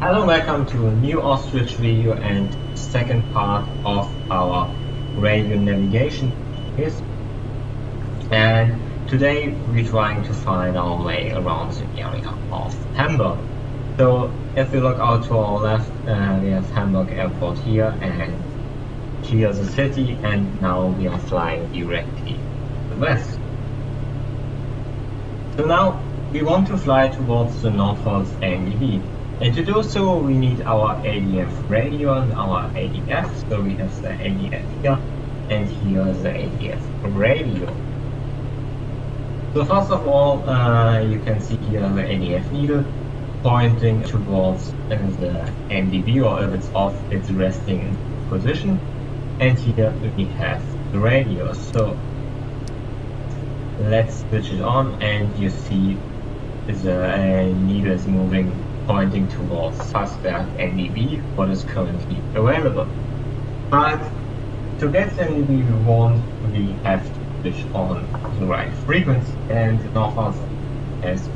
Hello, welcome to a new Ostrich video and second part of our radio navigation quiz. And today we're trying to find our way around the area of Hamburg. So if we look out to our left, we have Hamburg Airport here, and here's the city, and now we are flying directly to the west. So now we want to fly towards the Northwest NDB. And to do so, we need our ADF radio and our ADF. So we have the ADF here, and here is the ADF radio. So first of all, you can see here the ADF needle pointing towards the NDB, or if it's off, it's resting in position. And here we have the radio. So let's switch it on, and you see the needle is moving, pointing towards suspect NDB, what is currently available. But to get NDB we have to switch on the right frequency, and Northwest has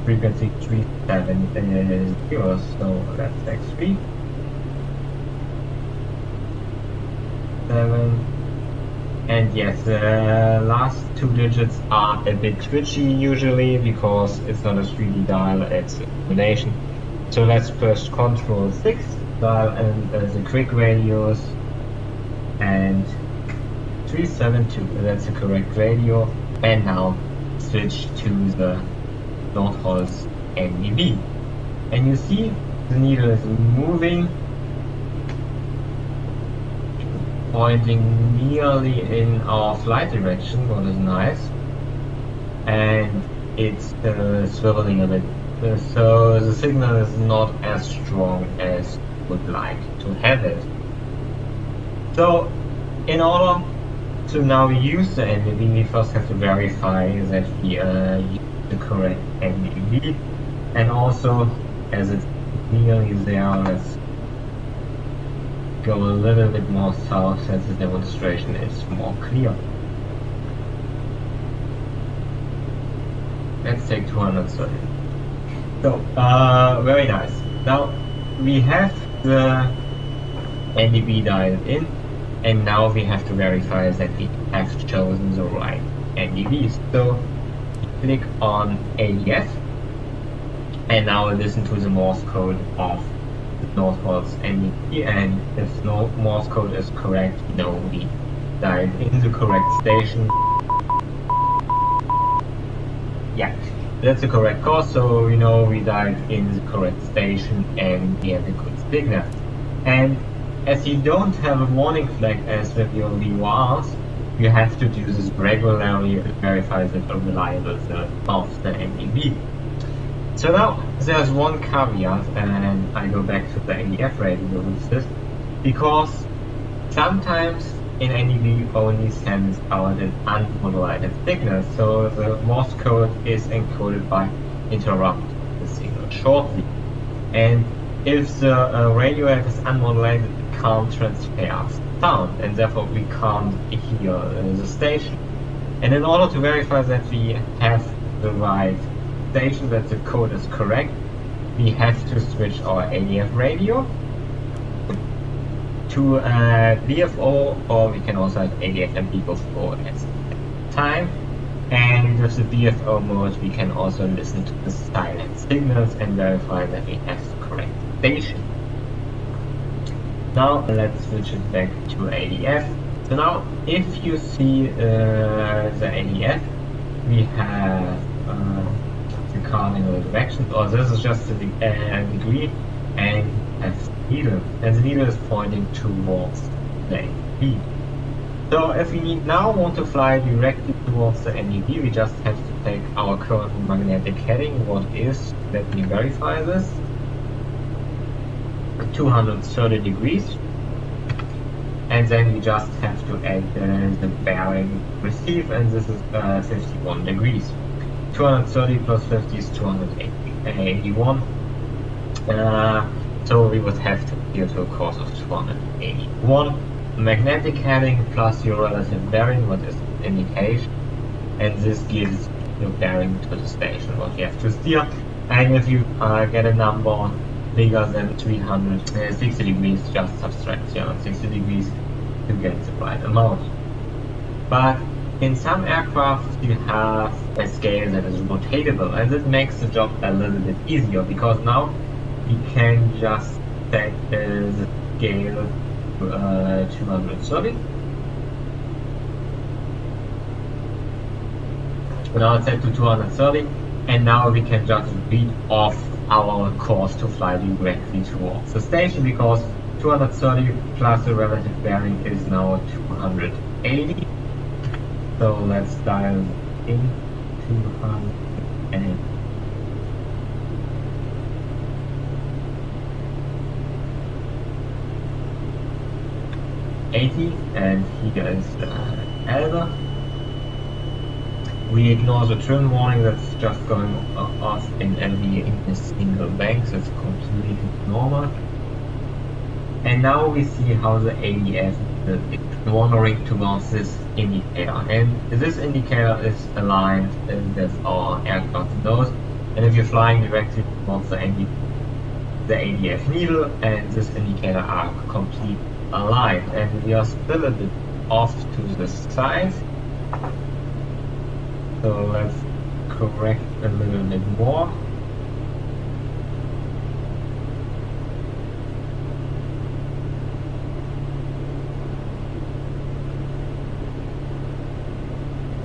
frequency 370, so let's take 3, 7, and yes, the last two digits are a bit twitchy usually because it's not a 3D dial, it's a combination. So let's press Ctrl 6, dial and the quick radios, and 372, that's the correct radio, and now switch to the Northwest NDB. And you see the needle is moving, pointing nearly in our flight direction, what is nice, and it's swiveling a bit. So the signal is not as strong as would like to have it. So in order to now use the NDB, we first have to verify that we use the correct NDB, and also as it's nearly there, let's go a little bit more south so the demonstration is more clear. Let's take 230. So, very nice. Now we have the NDB dialed in, and now we have to verify that we have chosen the right NDB. So click on ADF, and now listen to the Morse code of Northwest NDB, and if no Morse code is correct, we know we dialed in the correct station. Yeah, that's the correct course, so we know we dialed in the correct station and we have a good signal. And as you don't have a warning flag as with your VORs, you have to do this regularly to verify that the reliability of the NDB. So now there's one caveat, and I go back to the ADF radio with this, because sometimes in NDB only sends out an unmodulated signal, so the Morse code is encoded by interrupt the signal shortly. And if the radio wave is unmodulated, it can't transfer sound, and therefore we can't hear the station. And in order to verify that we have the right station, that the code is correct, we have to switch our ADF radio to BFO, or we can also have ADF and BFO at the same time. And with the BFO mode, we can also listen to the silent signals and verify that we have the correct station. Now let's switch it back to ADF. So now, if you see the ADF, we have the cardinal directions, or this is just the degree, and has the needle, and the needle is pointing towards the NDB. So if we now want to fly directly towards the NDB, we just have to take our current magnetic heading, what is, let me verify this, 230 degrees, and then we just have to add the bearing receive, and this is 51 degrees. 230 plus 50 is 281, so we would have to gear to a course of 281. Magnetic heading plus your relative bearing, what is the indication, and this gives your bearing to the station, what you have to steer. And if you get a number bigger than 360 degrees, just subtract 360 degrees to get the right amount. But in some aircraft you have a scale that is rotatable, and this makes the job a little bit easier, because now we can just set the scale to 230. Now it's set to 230, and now we can just read off our course to fly directly towards the station, because 230 plus the relative bearing is now 280. So let's dial in 280. And here is Elba. We ignore the trim warning that's just going off in LV in a single bank, so it's completely normal. And now we see how the ADF is wandering towards this indicator, and this indicator is aligned with our aircraft nose, and if you're flying directly towards the ADF needle and this indicator are completely aligned, and we are still a bit off to the side. So let's correct a little bit more.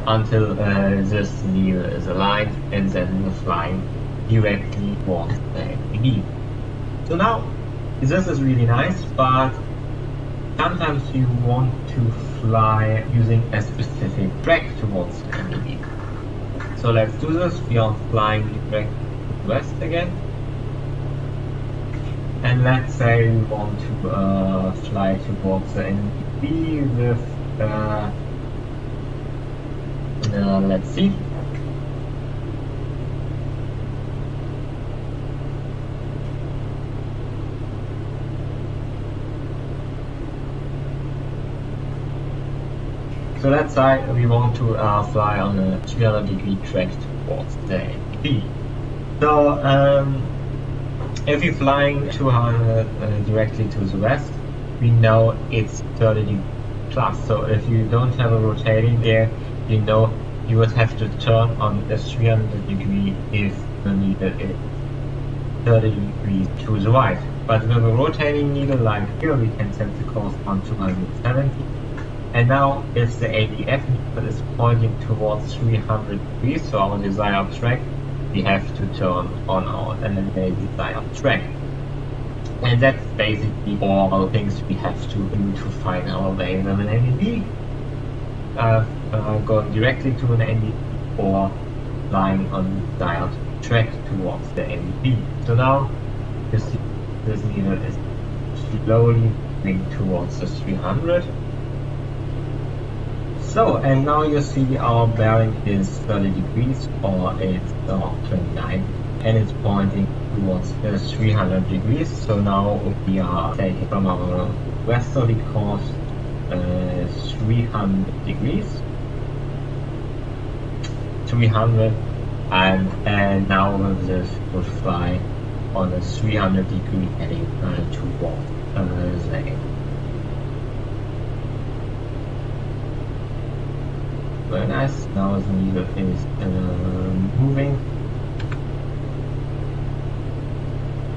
Until this needle is aligned, and then we're flying directly towards the NDB. So now, this is really nice, but sometimes you want to fly using a specific track towards the NDB. So let's do this. We are flying direct west again. And let's say we want to fly towards the NDB with, let's see. So let's say we want to fly on a 300-degree track towards the NDB. So if you're flying 200 directly to the west, we know it's 30 degrees plus. So if you don't have a rotating gear, you know you would have to turn on a 300 degree if the needle is 30 degrees to the right. But with a rotating needle like here, we can set the course on 270. And now if the ADF needle is pointing towards 300 degrees, so our desired track, we have to turn on our desired track. And that's basically all things we have to do to find our way with an NDB. Going directly to an NDB or flying on the desired track towards the NDB. So now you see this needle is slowly moving towards the 300. So, and now you see our bearing is 30 degrees, or it's 29, and it's pointing towards 300 degrees. So now we are taking from our westerly course 300 degrees, 300, and now with this would fly on a 300 degree heading towards the very nice. Now the needle is moving,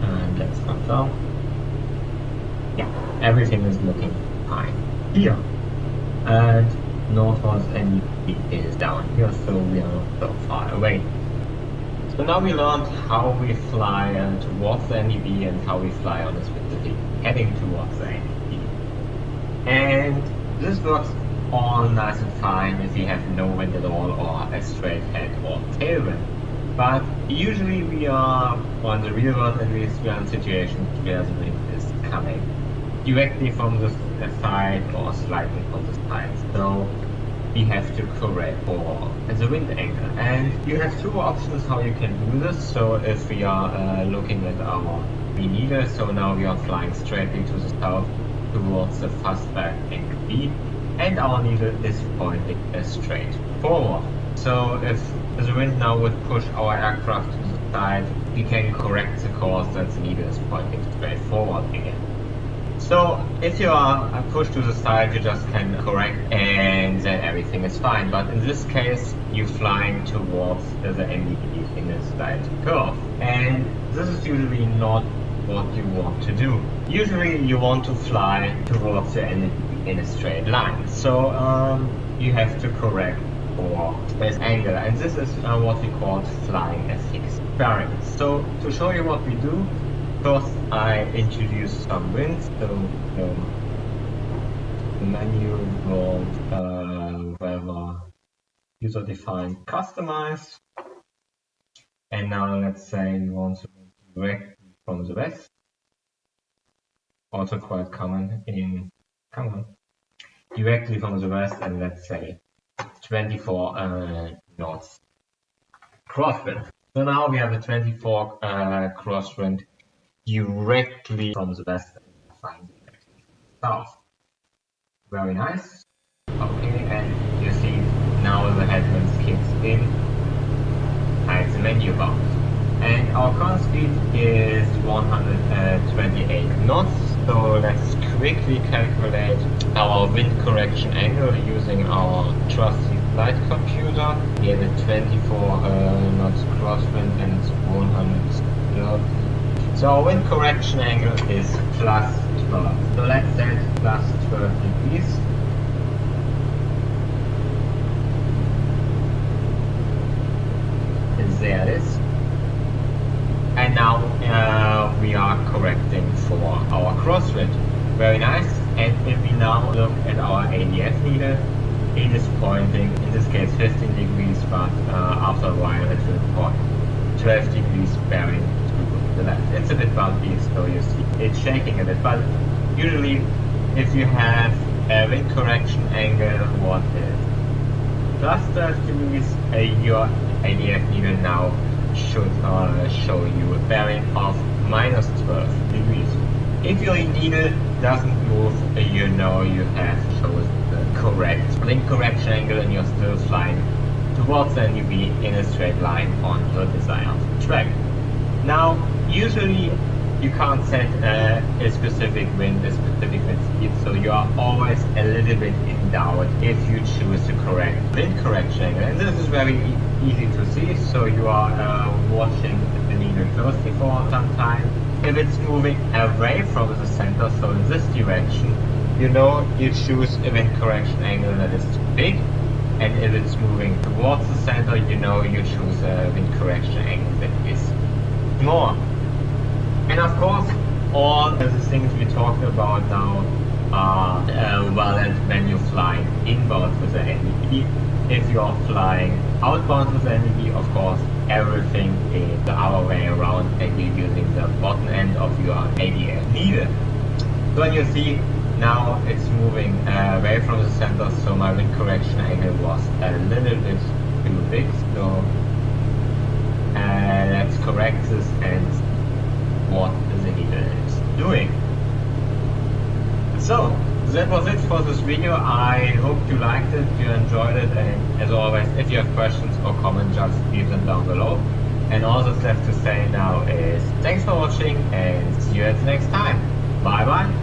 and let's come down. Yeah, everything is looking fine here, and northwards NDB is down here, so we are not so far away. So now we learned how we fly towards the NDB and how we fly on a specific heading towards the NDB, and this works all nice and fine if we have no wind at all or a straight head or tailwind. But usually we are, or in the real world at least, we are in situations where the wind is coming directly from the side or slightly from the side. So we have to correct for the wind angle. And you have two options how you can do this. So if we are looking at our needle, so now we are flying straightly to the south towards the fastback angle B, and our needle is pointing straight forward. So if the wind now would push our aircraft to the side, we can correct the course that the needle is pointing straight forward again. So if you are pushed to the side, you just can correct and then everything is fine. But in this case, you're flying towards the NDB in a slight curve. And this is usually not what you want to do. Usually you want to fly towards the NDB in a straight line. So you have to correct for space angle. And this is what we call flying a fixed bearing. So to show you what we do, first, I introduce some winds, so the menu will whatever user-defined customize, and now let's say we want to direct from the west, also quite common directly from the west, and let's say 24 knots crosswind. So now we have a 24 crosswind directly from the west and find south. Very nice. Okay, and you see now the headwinds kicks in at the menu bar. And our current speed is 128 knots. So let's quickly calculate our wind correction angle using our trusty flight computer. We have a 24 knots crosswind and it's 130. So our wind correction angle is plus 12. So let's set plus 12 degrees. And there it is. And now we are correcting for our crosswind. Very nice. And if we now look at our ADF needle, it is pointing, in this case 15 degrees, but after a while it will point 12 degrees bearing the left. It's a bit bumpy, so you see it's shaking a bit, but usually if you have a wind correction angle what is plus 12 degrees, your ADF needle now should show you a bearing of minus 12 degrees. If your needle doesn't move, you know you have chosen the correct wind correction angle and you're still flying towards the NDB in a straight line on the desired track. Now, usually you can't set a specific wind speed, so you are always a little bit in doubt if you choose the correct wind correction angle. And this is very easy to see, so you are watching the needle closely for some time. If it's moving away from the center, so in this direction, you know you choose a wind correction angle that is too big. And if it's moving towards the center, you know you choose a wind correction angle that is more. And of course, all the things we talked about now are valid when you're flying inbound with the NDB. If you're flying outbound with the NDB, of course, everything is the other way around and you're using the bottom end of your ADF needle. So when you see now it's moving away from the center, so my wind correction angle was a little bit too big. So let's correct this and what the needle is doing. So that was it for this video. I hope you liked it, you enjoyed it, and as always, if you have questions or comments, just leave them down below. And all that's left to say now is thanks for watching and see you at the next time. Bye bye.